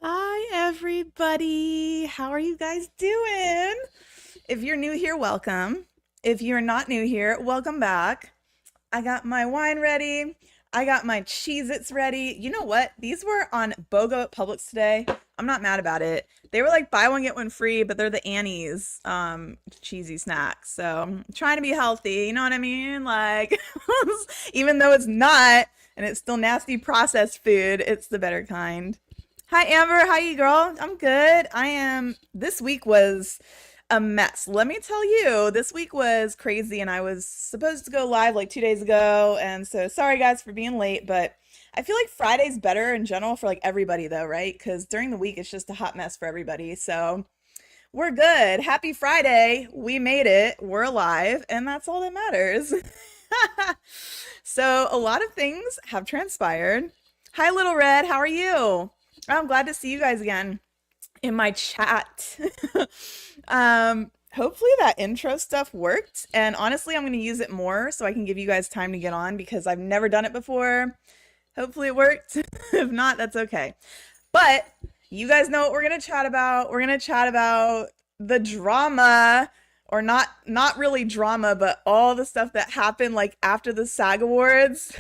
Hi, everybody. How are you guys doing? If you're new here, welcome. If you're not new here, welcome back. I got my wine ready. I got my Cheez-Its ready. You know what? These were on BOGO at Publix today. I'm not mad about it. They were like buy one, get one free, but they're the Annie's cheesy snacks. So I'm trying to be healthy. You know what I mean? Like, even though it's not, and it's still nasty processed food, it's the better kind. Hi Amber, how you girl? I'm good. This week was a mess. Let me tell you, this week was crazy and I was supposed to go live like 2 days ago. And so sorry guys for being late, but I feel like Friday's better in general for like everybody though, right? Because during the week it's just a hot mess for everybody. So we're good. Happy Friday. We made it. We're alive. And that's all that matters. So a lot of things have transpired. Hi, Little Red. How are you? I'm glad to see you guys again in my chat. Hopefully that intro stuff worked. And honestly, I'm going to use it more so I can give you guys time to get on because I've never done it before. Hopefully it worked. If not, that's okay. But you guys know what we're going to chat about. We're going to chat about the drama, or not really drama, but all the stuff that happened like after the SAG Awards.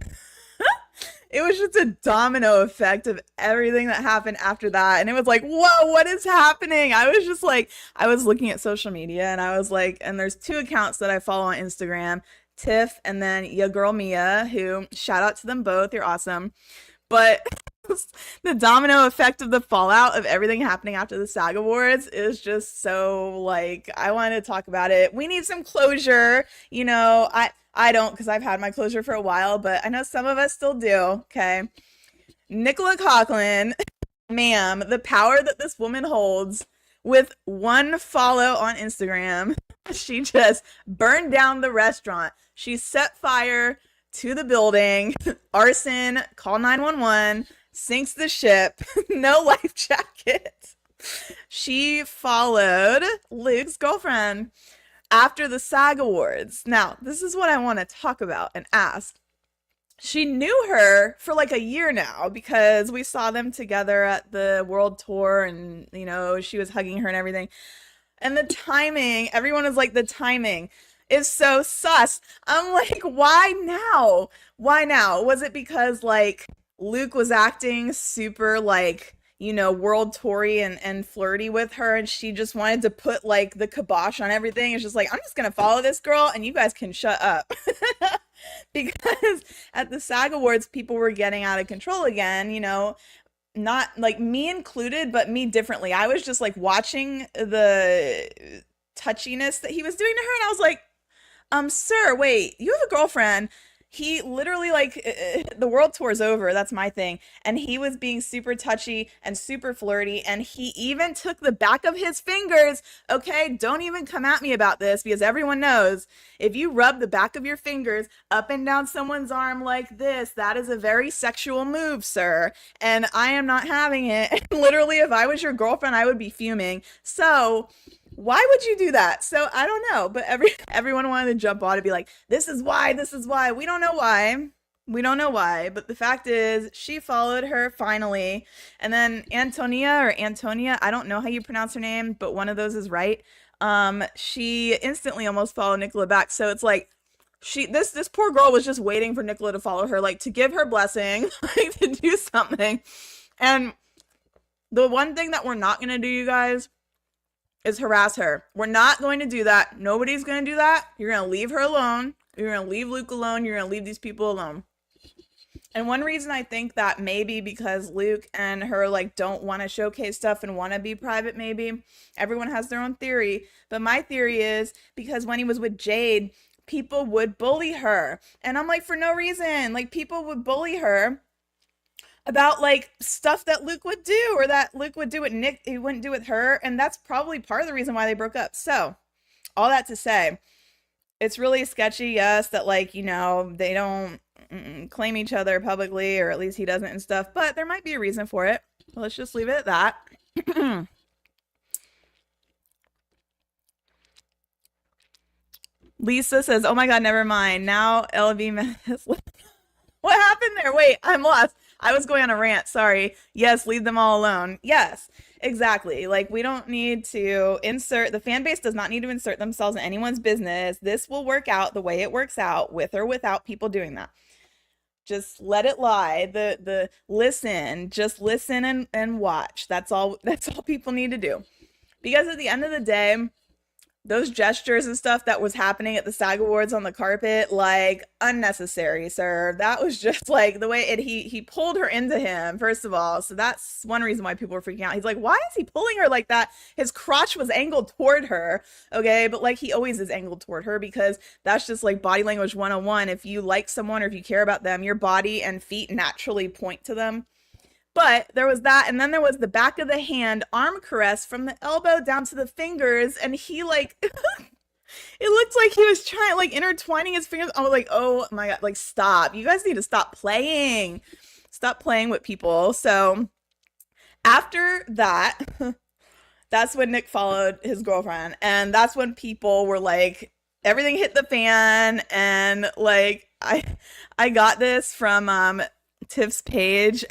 It was just a domino effect of everything that happened after that. And it was like, whoa, what is happening? I was just like, I was looking at social media and I was like, and there's two accounts that I follow on Instagram, Tiff and then your girl Mia, who shout out to them both. You're awesome. But the domino effect of the fallout of everything happening after the SAG Awards is just so like, I wanted to talk about it. We need some closure. I don't because I've had my closure for a while, but I know some of us still do. Okay. Nicola Coughlan, ma'am, the power that this woman holds with one follow on Instagram, she just burned down the restaurant. She set fire to the building, arson, call 911, sinks the ship, no life jacket. She followed Luke's girlfriend after the SAG Awards. Now, this is what I want to talk about and ask. She knew her for like a year now because we saw them together at the world tour and, she was hugging her and everything. And the timing, everyone is like, the timing is so sus. I'm like, why now? Why now? Was it because like Luke was acting super like, world toury and flirty with her and she just wanted to put like the kibosh on everything? It's just like, I'm just gonna follow this girl and you guys can shut up. Because at the SAG Awards people were getting out of control again, not like me included, but me differently. I was just like watching the touchiness that he was doing to her and I was like, sir, wait, you have a girlfriend. he literally like the world tour's over. That's my thing. And he was being super touchy and super flirty. And he even took the back of his fingers. Okay, don't even come at me about this because everyone knows if you rub the back of your fingers up and down someone's arm like this, that is a very sexual move, sir. And I am not having it. Literally, if I was your girlfriend, I would be fuming. So why would you do that? So I don't know, but everyone wanted to jump on and be like, this is why. We don't know why. We don't know why, but the fact is she followed her finally. And then Antonia, I don't know how you pronounce her name, but one of those is right. She instantly almost followed Nicola back. So it's like this poor girl was just waiting for Nicola to follow her, like to give her blessing, like to do something. And the one thing that we're not gonna do, you guys, is harass her. We're not going to do that. Nobody's going to do that. You're going to leave her alone. You're going to leave Luke alone. You're going to leave these people alone. And one reason I think that maybe because Luke and her like don't want to showcase stuff and want to be private, maybe. Everyone has their own theory. But my theory is because when he was with Jade, people would bully her. And I'm like, for no reason. Like people would bully her about like stuff that Luke would do or that Luke would do with Nick, he wouldn't do with her. And that's probably part of the reason why they broke up. So all that to say, it's really sketchy, yes, that like, you know, they don't claim each other publicly, or at least he doesn't and stuff, but there might be a reason for it. So let's just leave it at that. Lisa says, oh my God, never mind. Now LV what happened there? Wait, I'm lost. I was going on a rant. Sorry. Yes, leave them all alone. Yes, exactly. Like, we don't need to insert, the fan base does not need to insert themselves in anyone's business. This will work out the way it works out, with or without people doing that. Just let it lie. The listen, just listen and watch. That's all people need to do. Because at the end of the day, those gestures and stuff that was happening at the SAG Awards on the carpet, like, unnecessary, sir. That was just like the way he pulled her into him, first of all. So that's one reason why people were freaking out. He's like, why is he pulling her like that? His crotch was angled toward her, okay? But like, he always is angled toward her because that's just like body language 101. If you like someone or if you care about them, your body and feet naturally point to them. But there was that, and then there was the back of the hand arm caress from the elbow down to the fingers, and he like, it looked like he was trying, like intertwining his fingers. I was like, oh my God, like stop. You guys need to stop playing. Stop playing with people. So after that, that's when Nick followed his girlfriend, and that's when people were like, everything hit the fan, and like, I got this from Tiff's page.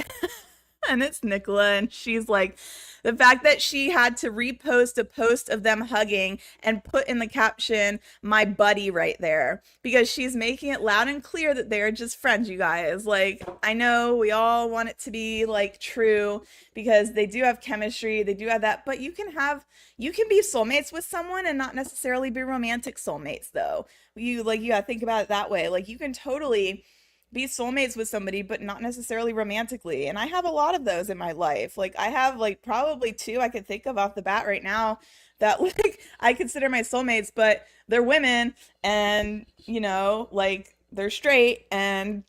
And it's Nicola, and she's like, the fact that she had to repost a post of them hugging and put in the caption, my buddy, right there, because she's making it loud and clear that they're just friends, you guys. Like, I know we all want it to be like true because they do have chemistry, they do have that, but you can be soulmates with someone and not necessarily be romantic soulmates, though. You gotta think about it that way. Like, you can totally be soulmates with somebody, but not necessarily romantically. And I have a lot of those in my life. Like, I have like probably two I could think of off the bat right now that like I consider my soulmates, but they're women and, you know, like they're straight, and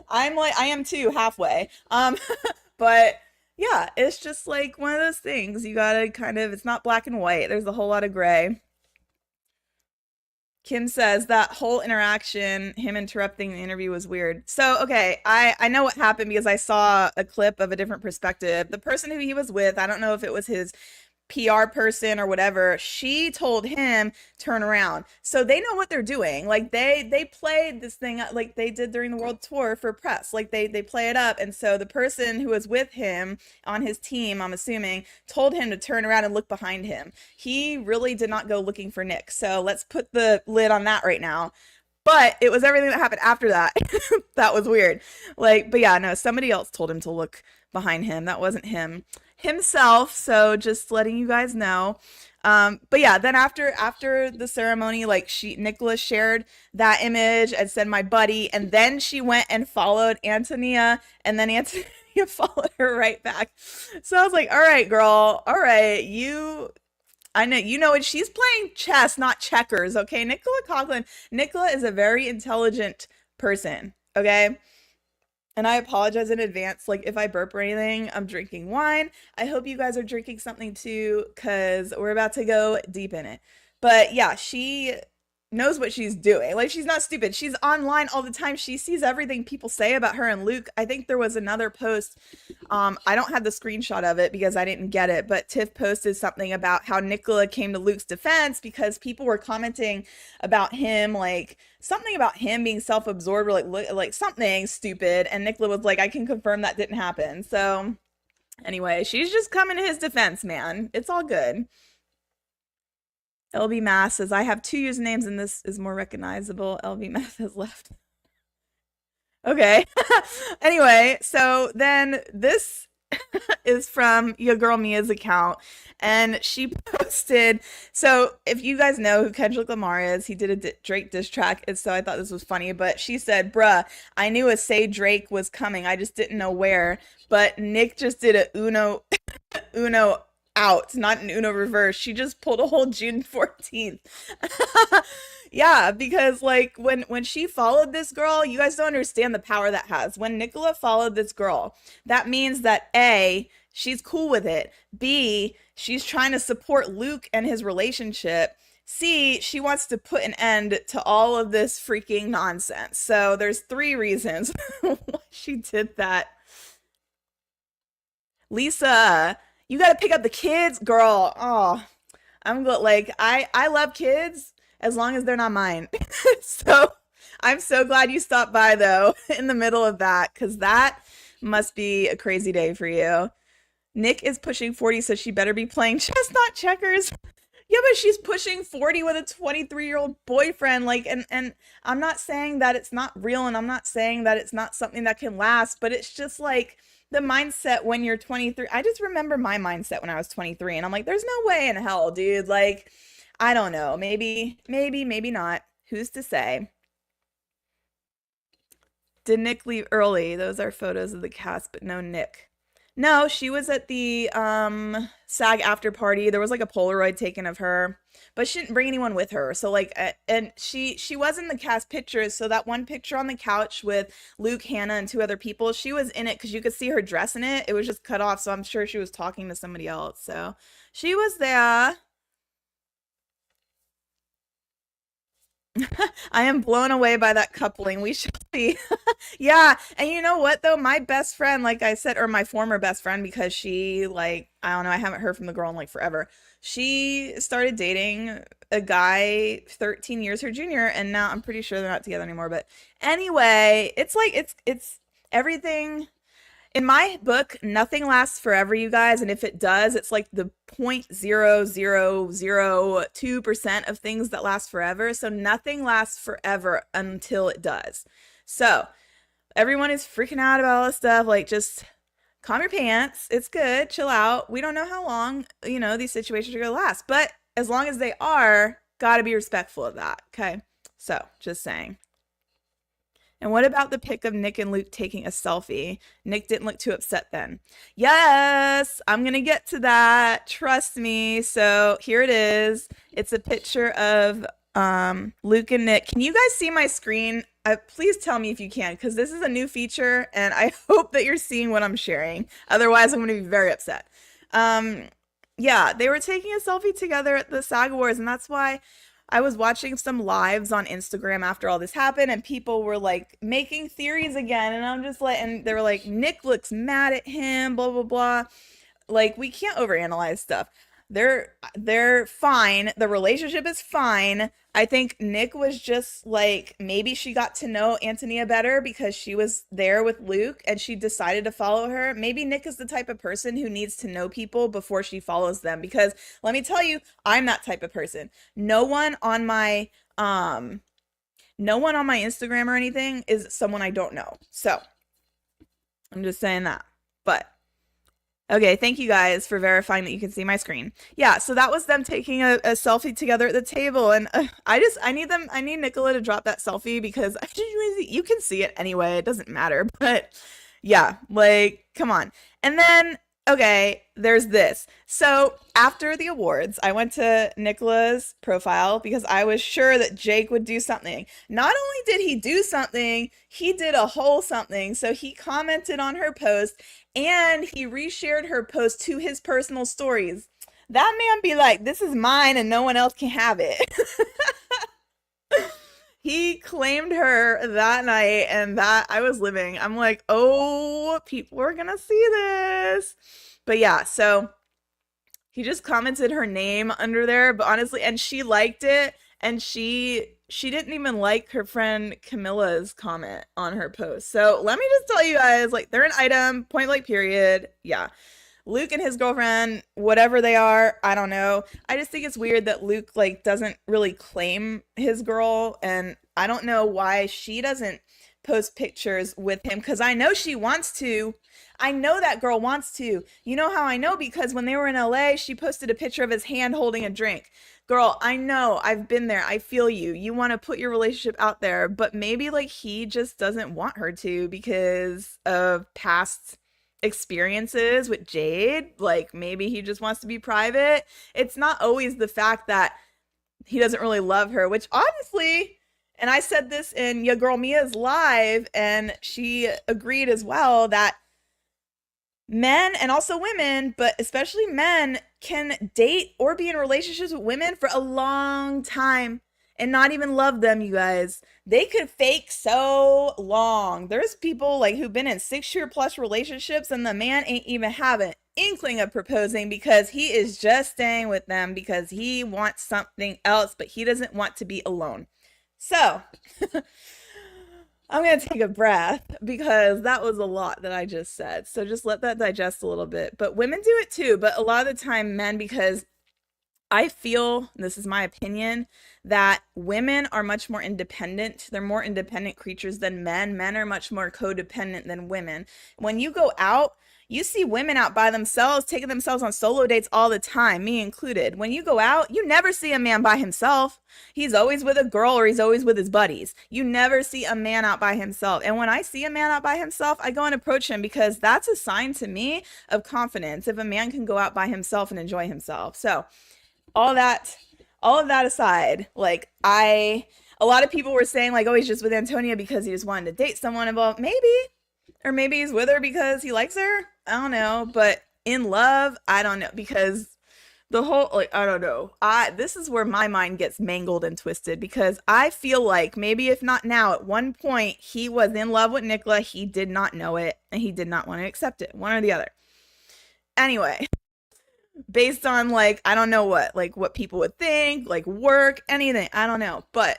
I'm like, I am too, halfway. But yeah, it's just like one of those things. You gotta kind of, it's not black and white. There's a whole lot of gray. Kim says that whole interaction, him interrupting the interview, was weird. So, okay, I know what happened because I saw a clip of a different perspective. The person who he was with, I don't know if it was his PR person or whatever, she told him turn around. So they know what they're doing. Like they played this thing like they did during the world tour for press. Like they play it up. And so the person who was with him on his team, I'm assuming, told him to turn around and look behind him. He really did not go looking for Nick. So let's put the lid on that right now. But it was everything that happened after that. That was weird. Like, but yeah, no, somebody else told him to look behind him. That wasn't himself. So just letting you guys know. But yeah, then after the ceremony, like Nicola shared that image and said my buddy, and then she went and followed Antonia, and then Antonia followed her right back. So I was like, all right, girl, all right, you I know you know it. She's playing chess, not checkers. Okay, Nicola Coughlan. Nicola is a very intelligent person. Okay, and I apologize in advance. Like if I burp or anything, I'm drinking wine. I hope you guys are drinking something too, because we're about to go deep in it. But yeah, she knows what she's doing. Like she's not stupid. She's online all the time. She sees everything people say about her and Luke. I think there was another post. I don't have the screenshot of it because I didn't get it, but Tiff posted something about how Nicola came to Luke's defense because people were commenting about him, like something about him being self-absorbed or like something stupid, and Nicola was like, I can confirm that didn't happen. So anyway, she's just coming to his defense, man. It's all good. LB Mass says, I have two usernames and this is more recognizable. LB Math has left. Okay. Anyway, so then this is from your girl Mia's account, and she posted. So if you guys know who Kendrick Lamar is, he did a Drake diss track, and so I thought this was funny. But she said, "Bruh, I knew a Say Drake was coming. I just didn't know where. But Nick just did a Uno out, not an Uno reverse. She just pulled a whole June 14th." Yeah, because like when she followed this girl, you guys don't understand the power that has. When Nicola followed this girl, that means that A, she's cool with it. B, she's trying to support Luke and his relationship. C, she wants to put an end to all of this freaking nonsense. So there's three reasons why she did that. Lisa, you got to pick up the kids, girl. Oh, like I love kids as long as they're not mine. So I'm so glad you stopped by though in the middle of that, because that must be a crazy day for you. Nick is pushing 40, so she better be playing chess, not checkers. Yeah, but she's pushing 40 with a 23-year-old boyfriend. Like, and I'm not saying that it's not real, and I'm not saying that it's not something that can last, but it's just like the mindset when you're 23. I just remember my mindset when I was 23, and I'm like, there's no way in hell, dude. Like, I don't know. Maybe not. Who's to say? Did Nick leave early? Those are photos of the cast, but no Nick. No, she was at the SAG after party. There was like a Polaroid taken of her, but she didn't bring anyone with her. So like, and she was in the cast pictures. So that one picture on the couch with Luke, Hannah, and two other people, she was in it because you could see her dress in it. It was just cut off, so I'm sure she was talking to somebody else. So she was there. I am blown away by that coupling. We shall see. Yeah, and you know what though? My best friend, like I said, or my former best friend, because she like, I don't know, I haven't heard from the girl in like forever. She started dating a guy 13 years her junior, and now I'm pretty sure they're not together anymore. But anyway, it's like it's everything in my book, nothing lasts forever, you guys. And if it does, it's like the 0.0002% of things that last forever. So nothing lasts forever until it does. So everyone is freaking out about all this stuff. Like, just calm your pants. It's good. Chill out. We don't know how long, these situations are going to last. But as long as they are, got to be respectful of that. Okay. So just saying. And what about the pic of Nick and Luke taking a selfie? Nick didn't look too upset then. Yes, I'm going to get to that. Trust me. So here it is. It's a picture of Luke and Nick. Can you guys see my screen? Please tell me if you can, because this is a new feature, and I hope that you're seeing what I'm sharing. Otherwise, I'm going to be very upset. Yeah, they were taking a selfie together at the SAG Awards, and that's why I was watching some lives on Instagram after all this happened, and people were like making theories again, and I'm just like, and they were like, Nick looks mad at him, blah blah blah. Like, we can't overanalyze stuff. They're fine. The relationship is fine. I think Nick was just like, maybe she got to know Antonia better because she was there with Luke and she decided to follow her. Maybe Nick is the type of person who needs to know people before she follows them, because let me tell you, I'm that type of person. No one on my Instagram or anything is someone I don't know. So I'm just saying that. But okay, thank you guys for verifying that you can see my screen. Yeah, so that was them taking a selfie together at the table, and I need Nicola to drop that selfie because you can see it anyway. It doesn't matter, but yeah, like, come on. And then Okay, there's this. So after the awards, I went to Nicola's profile because I was sure that Jake would do something. Not only did he do something, he did a whole something. So he commented on her post and he reshared her post to his personal stories. That man be like, this is mine and no one else can have it. He claimed her that night and that I was living. I'm like, oh, people are gonna see this. But yeah, so he just commented her name under there, but honestly, and she liked it, and she didn't even like her friend Camilla's comment on her post. So let me just tell you guys, like, they're an item, point blank, period. Yeah. Luke and his girlfriend, whatever they are, I don't know. I just think it's weird that Luke like doesn't really claim his girl, and I don't know why she doesn't post pictures with him because I know she wants to. I know that girl wants to. You know how I know? Because when they were in LA, she posted a picture of his hand holding a drink. Girl, I know. I've been there. I feel you. You want to put your relationship out there, but maybe like he just doesn't want her to because of past experiences with Jade. Like maybe he just wants to be private. It's not always the fact that he doesn't really love her, which honestly, and I said this in your girl Mia's live, and she agreed as well that men and also women, but especially men, can date or be in relationships with women for a long time and not even love them, you guys. They could fake so long. There's people like who've been in 6-year plus relationships and the man ain't even have an inkling of proposing because he is just staying with them because he wants something else, but he doesn't want to be alone. So, I'm going to take a breath because that was a lot that I just said. So just let that digest a little bit. But women do it too, but a lot of the time men, because I feel, this is my opinion, that women are much more independent. They're more independent creatures than men. Men are much more codependent than women. When you go out, you see women out by themselves, taking themselves on solo dates all the time, me included. When you go out, you never see a man by himself. He's always with a girl or he's always with his buddies. You never see a man out by himself. And when I see a man out by himself, I go and approach him because that's a sign to me of confidence if a man can go out by himself and enjoy himself. So, all of that aside, like a lot of people were saying like, oh, he's just with Antonia because he just wanted to date someone. Well, maybe, or maybe he's with her because he likes her. I don't know, but in love, I don't know because the whole like I don't know. This is where my mind gets mangled and twisted because I feel like maybe if not now, at one point he was in love with Nicola. He did not know it and he did not want to accept it, one or the other. Anyway, based on like I don't know what like what people would think, like work, anything, I don't know, but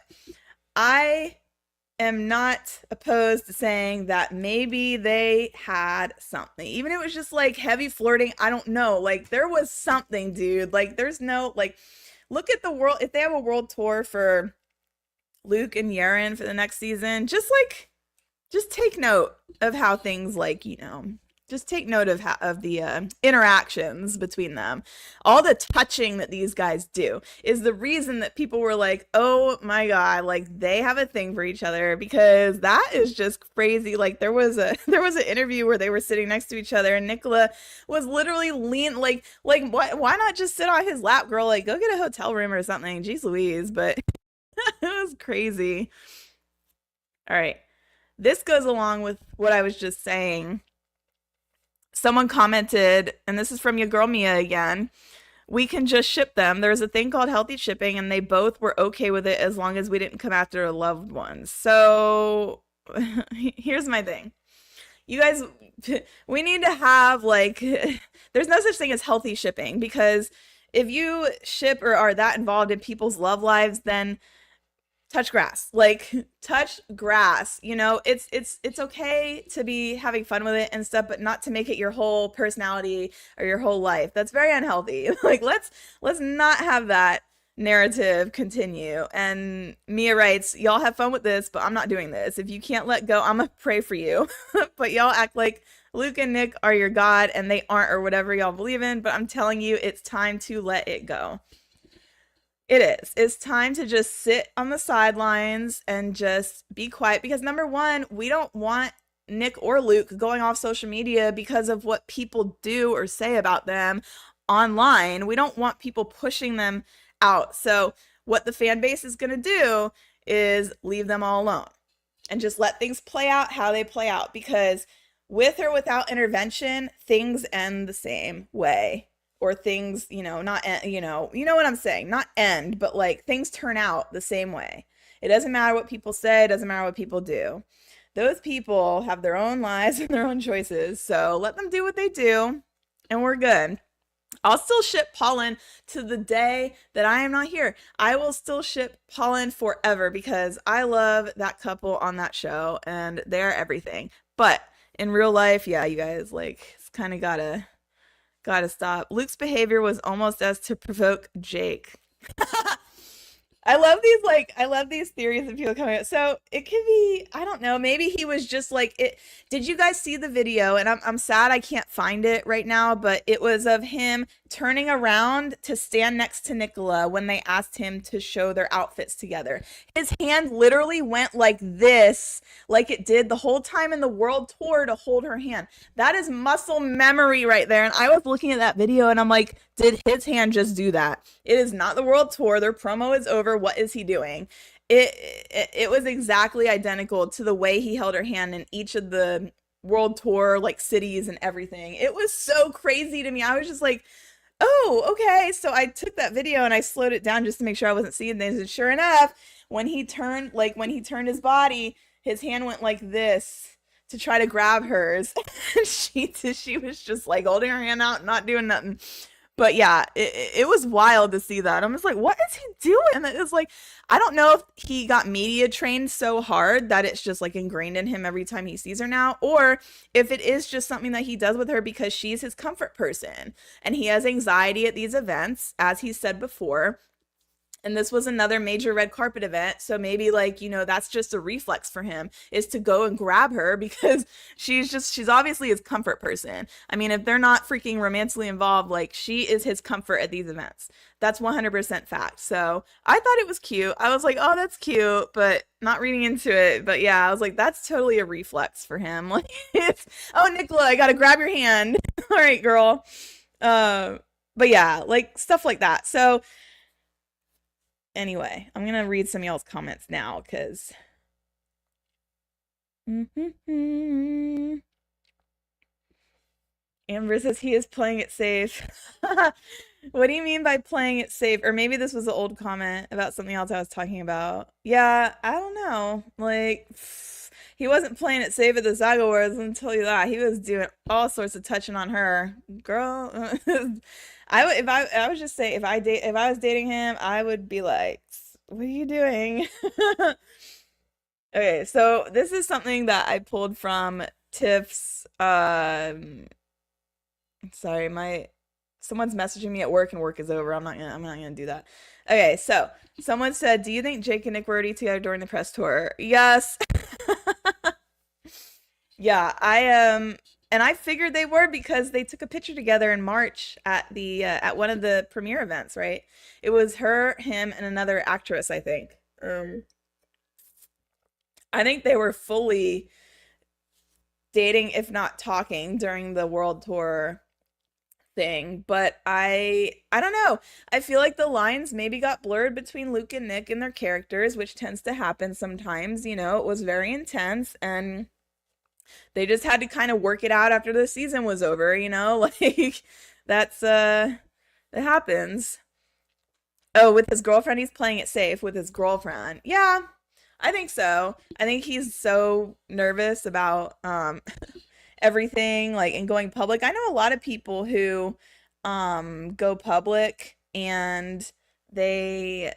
I am not opposed to saying that maybe they had something, even if it was just like heavy flirting. I don't know, like there was something, dude. Like there's no like look at the world, if they have a world tour for Luke and Yaren for the next season, just take note of how things like, you know, just take note of the interactions between them. All the touching that these guys do is the reason that people were like, "Oh my god, like they have a thing for each other," because that is just crazy. Like there was an interview where they were sitting next to each other, and Nicola was literally like why not just sit on his lap, girl? Like go get a hotel room or something. Jeez Louise, but it was crazy. All right, this goes along with what I was just saying. Someone commented, and this is from your girl Mia again, we can just ship them. There's a thing called healthy shipping, and they both were okay with it as long as we didn't come after a loved one. So here's my thing. You guys, we need to have like, there's no such thing as healthy shipping because if you ship or are that involved in people's love lives, then touch grass, like touch grass, you know. It's okay to be having fun with it and stuff, but not to make it your whole personality or your whole life. That's very unhealthy. Like let's not have that narrative continue. And Mia writes, y'all have fun with this, but I'm not doing this. If you can't let go, I'm gonna pray for you. But y'all act like Luke and Nick are your god and they aren't, or whatever y'all believe in, but I'm telling you, it's time to let it go. It is. It's time to just sit on the sidelines and just be quiet because number one, we don't want Nick or Luke going off social media because of what people do or say about them online. We don't want people pushing them out. So, what the fan base is going to do is leave them all alone and just let things play out how they play out, because with or without intervention, things end the same way. Or things, not end, you know what I'm saying, not end, but like things turn out the same way. It doesn't matter what people say, it doesn't matter what people do. Those people have their own lives and their own choices, so let them do what they do, and we're good. I'll still ship Pollen to the day that I am not here. I will still ship Pollen forever because I love that couple on that show and they're everything. But in real life, yeah, you guys, like, it's kind of gotta stop. Luke's behavior was almost as to provoke Jake. I love these theories that people coming out. So it could be, I don't know, maybe he was just like it. Did you guys see the video? And I'm sad I can't find it right now, but it was of him turning around to stand next to Nicola when they asked him to show their outfits together. His hand literally went like this, like it did the whole time in the world tour to hold her hand. That is muscle memory right there. And I was looking at that video and I'm like, did his hand just do that? It is not the world tour. Their promo is over. What is he doing? It was exactly identical to the way he held her hand in each of the world tour like cities and everything. It was so crazy to me. I was just like, oh, okay. So I took that video and I slowed it down just to make sure I wasn't seeing things. And sure enough, when he turned his body, his hand went like this to try to grab hers. She was just like holding her hand out, not doing nothing. But yeah, it was wild to see that. I'm just like, what is he doing? And it's like, I don't know if he got media trained so hard that it's just like ingrained in him every time he sees her now, or if it is just something that he does with her because she's his comfort person and he has anxiety at these events, as he said before. And this was another major red carpet event. So maybe like, that's just a reflex for him, is to go and grab her because she's obviously his comfort person. I mean, if they're not freaking romantically involved, like she is his comfort at these events. That's 100% fact. So I thought it was cute. I was like, oh, that's cute, but not reading into it. But yeah, I was like, that's totally a reflex for him. Like, oh, Nicola, I got to grab your hand. All right, girl. But yeah, like stuff like that. So anyway, I'm gonna read some of y'all's comments now because Amber says he is playing it safe. What do you mean by playing it safe? Or maybe this was an old comment about something else I was talking about. Yeah, I don't know. Like, he wasn't playing it safe at the Saga Wars, let me tell you that. He was doing all sorts of touching on her. Girl, I would just say if I was dating him, I would be like, what are you doing? Okay, so this is something that I pulled from Tiff's sorry, someone's messaging me at work and work is over. I'm not gonna do that. Okay, so someone said, do you think Jake and Nick were already together during the press tour? Yes. Yeah, and I figured they were because they took a picture together in March at the at one of the premiere events, right? It was her, him, and another actress, I think. I think they were fully dating, if not talking, during the world tour thing, but I don't know. I feel like the lines maybe got blurred between Luke and Nick and their characters, which tends to happen sometimes. It was very intense and they just had to kind of work it out after the season was over, like that's it happens. Oh, with his girlfriend, he's playing it safe with his girlfriend. Yeah, I think so. I think he's so nervous about everything, like, and going public. I know a lot of people who go public and they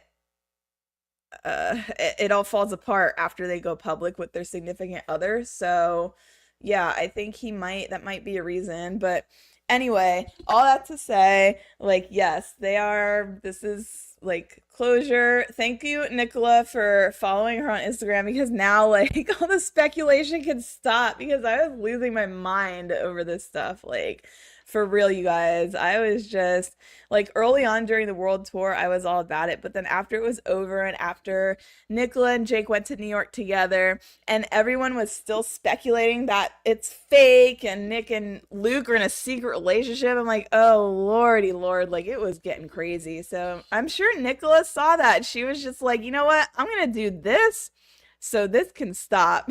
it all falls apart after they go public with their significant other. So yeah, I think that might be a reason. But anyway, all that to say, like, yes, this is like closure. Thank you, Nicola, for following her on Instagram, because now like all the speculation can stop, because I was losing my mind over this stuff. Like, For real, you guys. I was just like early on during the world tour, I was all about it. But then after it was over and after Nicola and Jake went to New York together and everyone was still speculating that it's fake and Nick and Luke are in a secret relationship, I'm like, oh, lordy, Lord. Like it was getting crazy. So I'm sure Nicola saw that. She was just like, you know what? I'm going to do this so this can stop.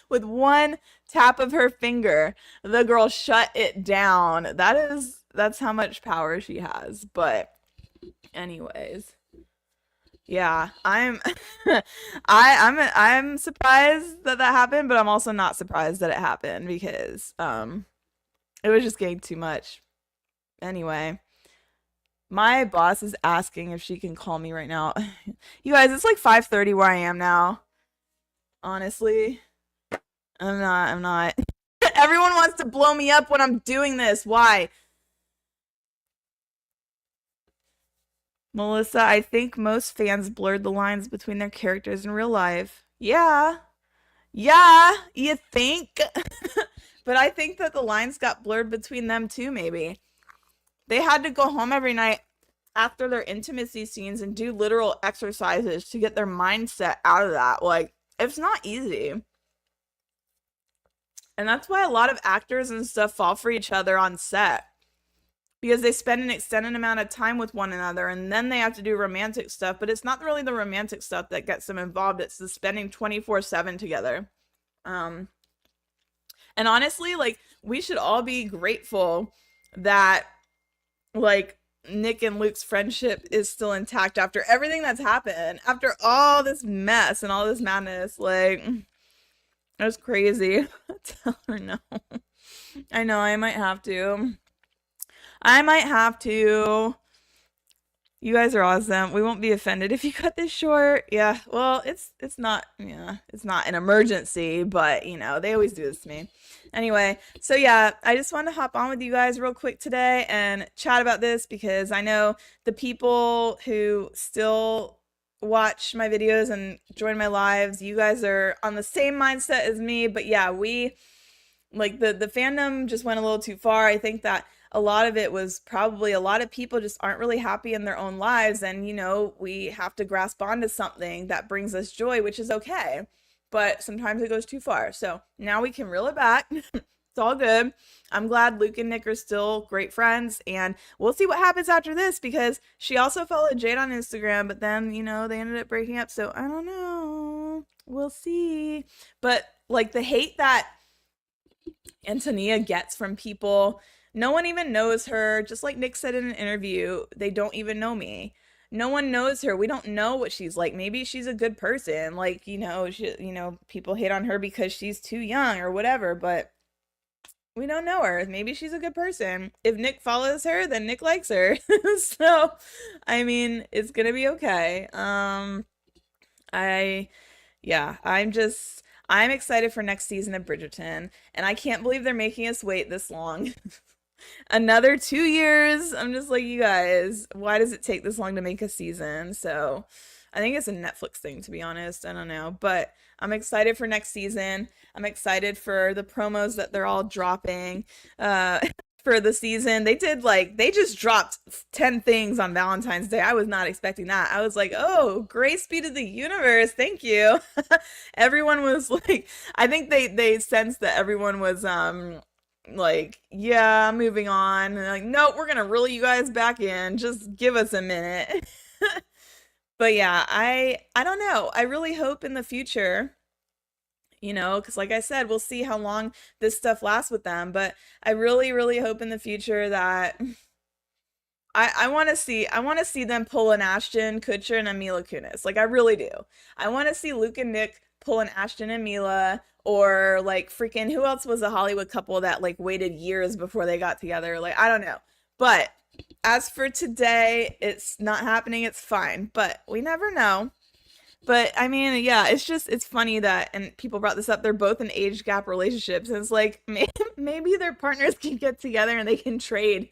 With one tap of her finger, the girl shut it down. That's how much power she has. But anyways, yeah, I'm surprised that that happened, but I'm also not surprised that it happened because it was just getting too much. Anyway, my boss is asking if she can call me right now. You guys, it's like 5:30 where I am now. Honestly, I'm not. Everyone wants to blow me up when I'm doing this. Why? Melissa, I think most fans blurred the lines between their characters in real life. Yeah. Yeah, you think? But I think that the lines got blurred between them too, maybe. They had to go home every night after their intimacy scenes and do literal exercises to get their mindset out of that. Like, it's not easy. And that's why a lot of actors and stuff fall for each other on set because they spend an extended amount of time with one another and then they have to do romantic stuff. But it's not really the romantic stuff that gets them involved, it's the spending 24/7 together. Um, and honestly, like, we should all be grateful that, like, Nick and Luke's friendship is still intact after everything that's happened, after all this mess and all this madness. Like, it was crazy. Tell her no. I know, I might have to. I might have to. You guys are awesome. We won't be offended if you cut this short. Yeah, well, it's not, yeah, it's not an emergency, but you know, they always do this to me. Anyway, so yeah, I just wanted to hop on with you guys real quick today and chat about this because I know the people who still watch my videos and join my lives, you guys are on the same mindset as me, but yeah, we like the fandom just went a little too far. I think that a lot of it was probably a lot of people just aren't really happy in their own lives and you know, we have to grasp onto something that brings us joy, which is okay. But sometimes it goes too far. So now we can reel it back. It's all good. I'm glad Luke and Nick are still great friends and we'll see what happens after this because she also followed Jade on Instagram, but then, you know, they ended up breaking up. So I don't know. We'll see. But like the hate that Antonia gets from people. No one even knows her. Just like Nick said in an interview, they don't even know me. No one knows her. We don't know what she's like. Maybe she's a good person. Like, people hate on her because she's too young or whatever, but we don't know her. Maybe she's a good person. If Nick follows her, then Nick likes her. So, I mean, it's gonna be okay. I yeah, I'm excited for next season of Bridgerton, and I can't believe they're making us wait this long. Another 2 years. I'm just like, you guys, why does it take this long to make a season? So I think it's a Netflix thing, to be honest. I don't know. But I'm excited for next season. I'm excited for the promos that they're all dropping for the season. They just dropped 10 things on Valentine's Day. I was not expecting that. I was like, oh, great speed of the universe. Thank you. Everyone was like, I think they sensed that everyone was like, yeah, moving on. And like, nope, we're gonna reel you guys back in. Just give us a minute. But yeah, I don't know. I really hope in the future, because like I said, we'll see how long this stuff lasts with them. But I really, really hope in the future that I want to see them pull an Ashton Kutcher and a Mila Kunis. Like I really do. I want to see Luke and Nick pull an Ashton and Mila, or like freaking who else was a Hollywood couple that like waited years before they got together? Like I don't know. But as for today, it's not happening. It's fine, but we never know. But I mean, yeah, it's funny that, and people brought this up, they're both in age gap relationships. And it's like, maybe their partners can get together and they can trade.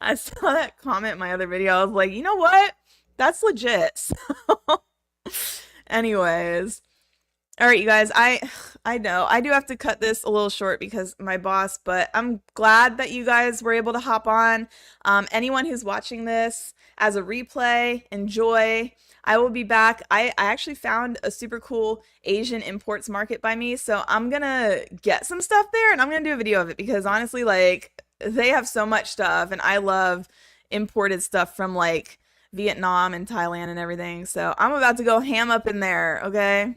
I saw that comment in my other video. I was like, you know what? That's legit. So, anyways, All right, you guys, I know I do have to cut this a little short because my boss, but I'm glad that you guys were able to hop on. Anyone who's watching this as a replay, enjoy. I will be back. I actually found a super cool Asian imports market by me, so I'm gonna get some stuff there and I'm gonna do a video of it because honestly, like they have so much stuff and I love imported stuff from like Vietnam and Thailand and everything. So I'm about to go ham up in there, okay?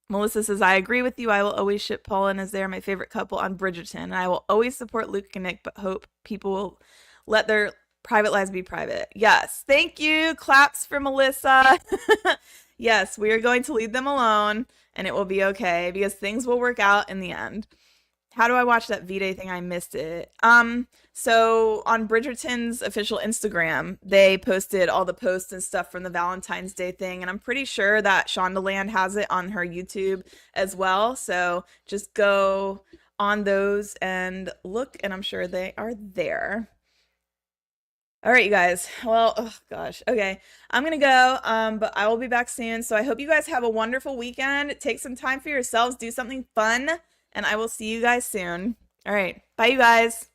Melissa says, I agree with you. I will always ship Paula and Azare, my favorite couple, on Bridgerton. And I will always support Luke and Nick, but hope people will let their private lives be private. Yes. Thank you. Claps for Melissa. Yes, we are going to leave them alone and it will be okay because things will work out in the end. How do I watch that V-Day thing? I missed it. So on Bridgerton's official Instagram, they posted all the posts and stuff from the Valentine's Day thing, and I'm pretty sure that Shondaland has it on her YouTube as well. So just go on those and look, and I'm sure they are there. All right, you guys. Well, oh gosh. Okay. I'm gonna go, but I will be back soon. So I hope you guys have a wonderful weekend. Take some time for yourselves, do something fun, and I will see you guys soon. All right. Bye, you guys.